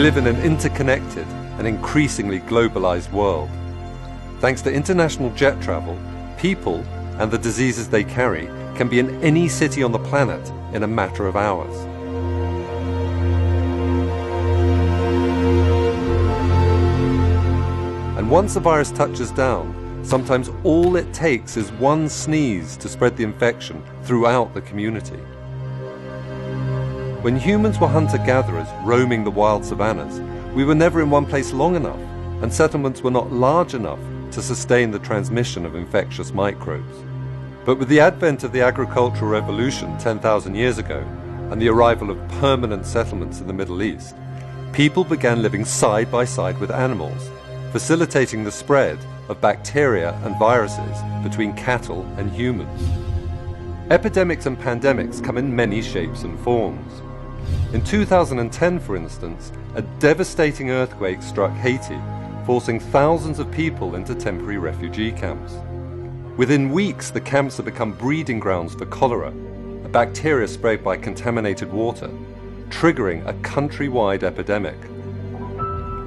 live in an interconnected and increasingly globalized world. Thanks to international jet travel, people and the diseases they carry can be in any city on the planet in a matter of hours. And once the virus touches down, sometimes all it takes is one sneeze to spread the infection throughout the community. When humans were hunter-gatherers roaming the wild savannas, we were never in one place long enough, and settlements were not large enough to sustain the transmission of infectious microbes. But with the advent of the agricultural revolution 10,000 years ago, and the arrival of permanent settlements in the Middle East, people began living side by side with animals, facilitating the spread of bacteria and viruses between cattle and humans. Epidemics and pandemics come in many shapes and forms. In 2010, for instance, a devastating earthquake struck Haiti, forcing thousands of people into temporary refugee camps. Within weeks, the camps had become breeding grounds for cholera, a bacteria spread by contaminated water, triggering a countrywide epidemic.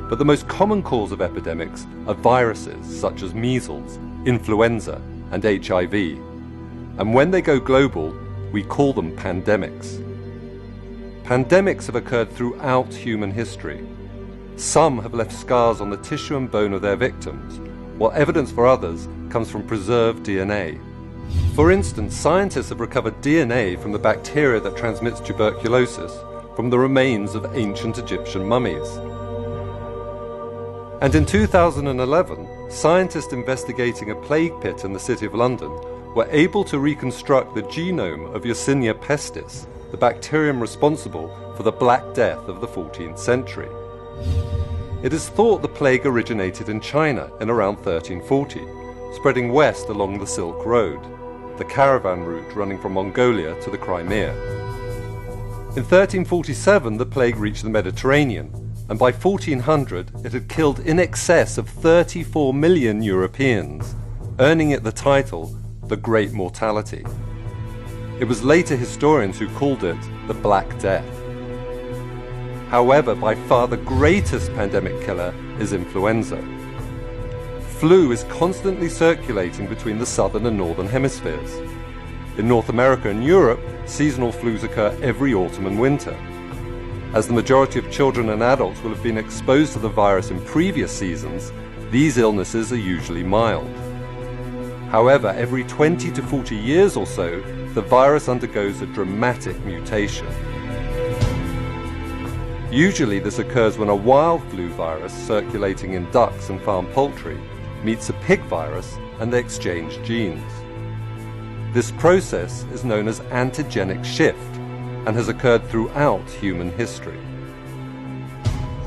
But the most common cause of epidemics are viruses such as measles, influenza, and HIV. And when they go global, we call them pandemics. Pandemics have occurred throughout human history. Some have left scars on the tissue and bone of their victims, while evidence for others comes from preserved DNA. For instance, scientists have recovered DNA from the bacteria that transmits tuberculosis from the remains of ancient Egyptian mummies. And in 2011, scientists investigating a plague pit in the City of London were able to reconstruct the genome of Yersinia pestis, the bacterium responsible for the Black Death of the 14th century. It is thought the plague originated in China in around 1340, spreading west along the Silk Road, the caravan route running from Mongolia to the Crimea. In 1347, the plague reached the Mediterranean, and by 1400 it had killed in excess of 34 million Europeans, earning it the title, the Great Mortality. It was later historians who called it the Black Death. However, by far the greatest pandemic killer is influenza. Flu is constantly circulating between the southern and northern hemispheres. In North America and Europe, seasonal flus occur every autumn and winter. As the majority of children and adults will have been exposed to the virus in previous seasons, these illnesses are usually mild. However, every 20 to 40 years or so, the virus undergoes a dramatic mutation. Usually this occurs when a wild flu virus circulating in ducks and farm poultry meets a pig virus and they exchange genes. This process is known as antigenic shift and has occurred throughout human history.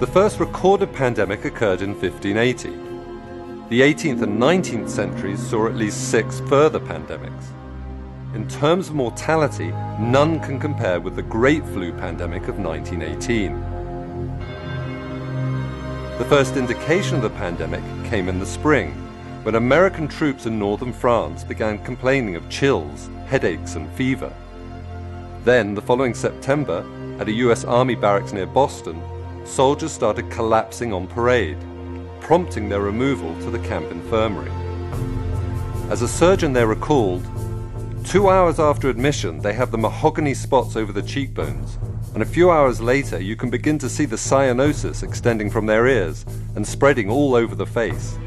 The first recorded pandemic occurred in 1580. The 18th and 19th centuries saw at least 6 further pandemics. In terms of mortality, none can compare with the Great Flu pandemic of 1918. The first indication of the pandemic came in the spring, when American troops in northern France began complaining of chills, headaches, and fever. Then, the following September, at a US Army barracks near Boston, soldiers started collapsing on parade, prompting their removal to the camp infirmary. As a surgeon there recalled, 2 hours after admission they have the mahogany spots over the cheekbones, and a few hours later you can begin to see the cyanosis extending from their ears and spreading all over the face.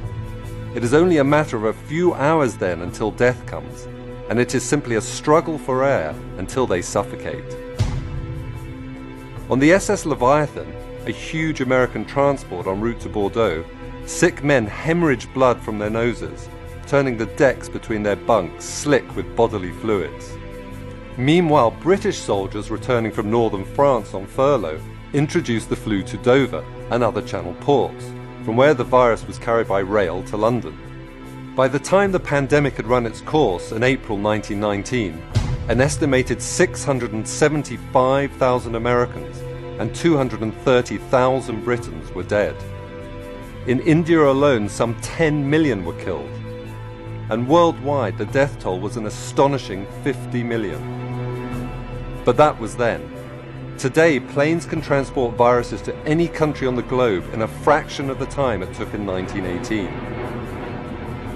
It is only a matter of a few hours then until death comes, and it is simply a struggle for air until they suffocate. On the SS Leviathan, a huge American transport en route to Bordeaux, sick men hemorrhaged blood from their noses, turning the decks between their bunks slick with bodily fluids. Meanwhile, British soldiers returning from northern France on furlough introduced the flu to Dover and other Channel ports, from where the virus was carried by rail to London. By the time the pandemic had run its course in April 1919, an estimated 675,000 Americans and 230,000 Britons were dead. In India alone, some 10 million were killed. And worldwide, the death toll was an astonishing 50 million. But that was then. Today, planes can transport viruses to any country on the globe in a fraction of the time it took in 1918.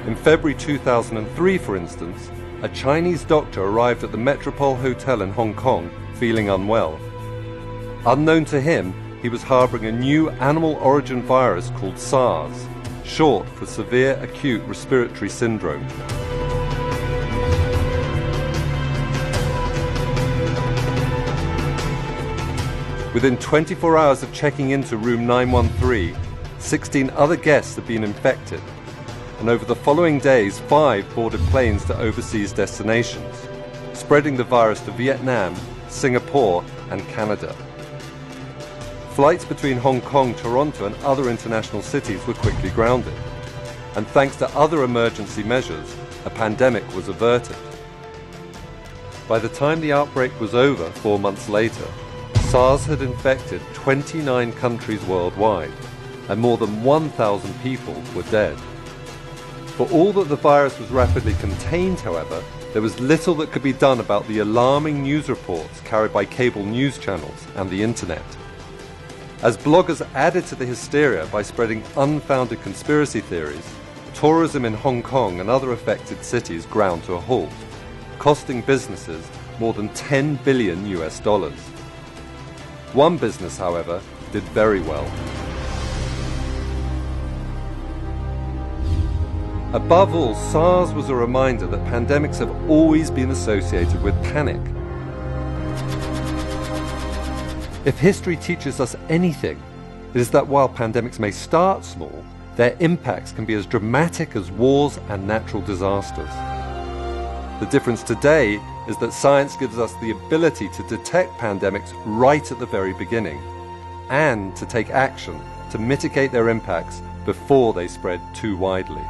In February 2003, for instance, a Chinese doctor arrived at the Metropole Hotel in Hong Kong feeling unwell. Unknown to him, he was harboring a new animal origin virus called SARS, short for Severe Acute Respiratory Syndrome. Within 24 hours of checking into room 913, 16 other guests had been infected, and over the following days, 5 boarded planes to overseas destinations, spreading the virus to Vietnam, Singapore, and Canada. Flights between Hong Kong, Toronto, and other international cities were quickly grounded, and thanks to other emergency measures, a pandemic was averted. By the time the outbreak was over 4 months later, SARS had infected 29 countries worldwide, and more than 1,000 people were dead. For all that the virus was rapidly contained, however, there was little that could be done about the alarming news reports carried by cable news channels and the internet. As bloggers added to the hysteria by spreading unfounded conspiracy theories, tourism in Hong Kong and other affected cities ground to a halt, costing businesses more than $10 billion. One business, however, did very well. Above all, SARS was a reminder that pandemics have always been associated with panic. If history teaches us anything, it is that while pandemics may start small, their impacts can be as dramatic as wars and natural disasters. The difference today is that science gives us the ability to detect pandemics right at the very beginning, and to take action to mitigate their impacts before they spread too widely.